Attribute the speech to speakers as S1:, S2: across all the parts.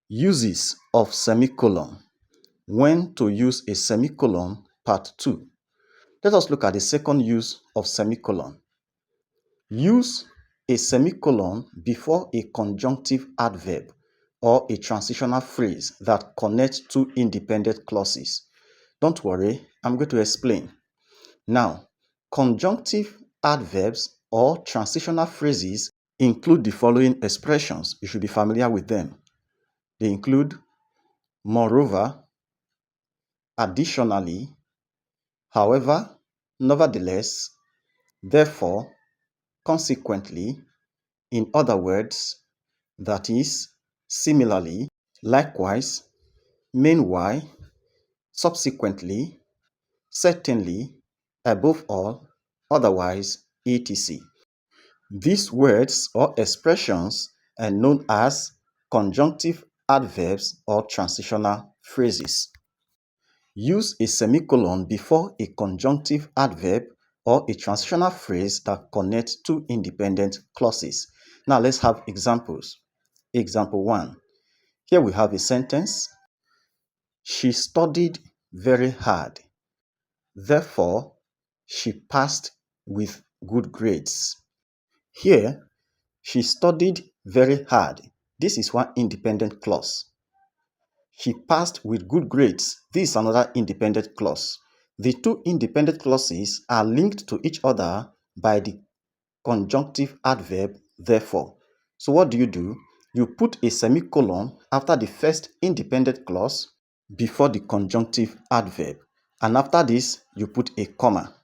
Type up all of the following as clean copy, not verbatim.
S1: Uses of semicolon. When to use a semicolon, part 2. Let us look at the second use of semicolon. Use a semicolon before a conjunctive adverb or a transitional phrase that connects two independent clauses. Don't worry, I'm going to explain. Now, conjunctive adverbs or transitional phrases include the following expressions. You should be familiar with them. They include moreover, additionally, however, nevertheless, therefore, consequently, in other words, that is, similarly, likewise, meanwhile, subsequently, certainly, above all, otherwise, etc. These words or expressions are known as conjunctive adverbs or transitional phrases. Use a semicolon before a conjunctive adverb or a transitional phrase that connects two independent clauses. Now let's have examples. Example 1. Here we have a sentence. She studied very hard. Therefore, she passed with good grades. Here, she studied very hard. This is one independent clause. She passed with good grades. This is another independent clause. The two independent clauses are linked to each other by the conjunctive adverb therefore. So what do? You put a semicolon after the first independent clause before the conjunctive adverb. And after this, you put a comma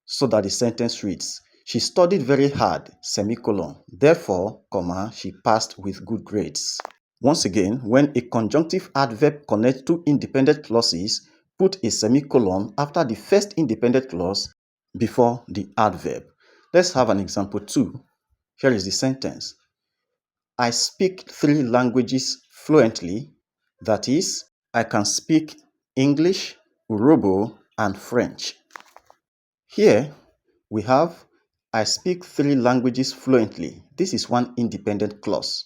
S1: so that the sentence reads, she studied very hard, semicolon. Therefore, comma, she passed with good grades. Once again, when a conjunctive adverb connects two independent clauses, put a semicolon after the first independent clause before the adverb. Let's have an example 2. Here is the sentence. I speak 3 languages fluently. That is, I can speak English, Urhobo, and French. Here, we have I speak 3 languages fluently. This is one independent clause.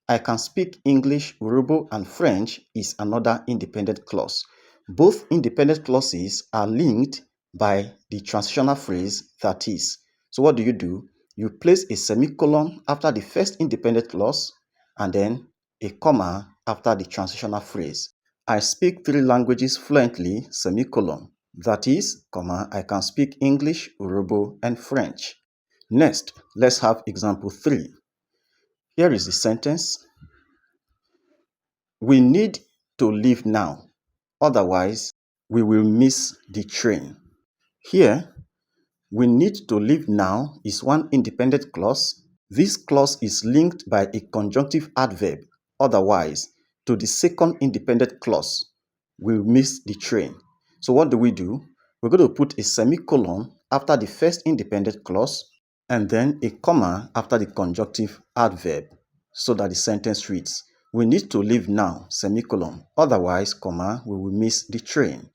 S1: I can speak English, Urhobo, and French is another independent clause. Both independent clauses are linked by the transitional phrase that is. So what do? You place a semicolon after the first independent clause and then a comma after the transitional phrase. I speak 3 languages fluently, semicolon. That is, comma, I can speak English, Urhobo, and French. Next, let's have example 3. Here is the sentence. We need to leave now, otherwise we will miss the train. Here, we need to leave now is one independent clause. This clause is linked by a conjunctive adverb, otherwise, to the second independent clause, we'll miss the train. So what do? We're going to put a semicolon after the first independent clause and then a comma after the conjunctive adverb so that the sentence reads, we need to leave now, semicolon, otherwise, comma, we will miss the train.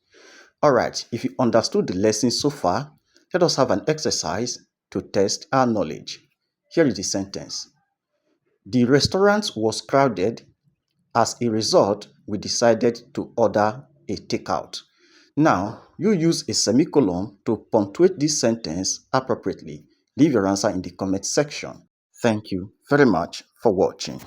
S1: Alright, if you understood the lesson so far, let us have an exercise to test our knowledge. Here is the sentence. The restaurant was crowded. As a result, we decided to order a takeout. Now, you use a semicolon to punctuate this sentence appropriately. Leave your answer in the comment section. Thank you very much for watching.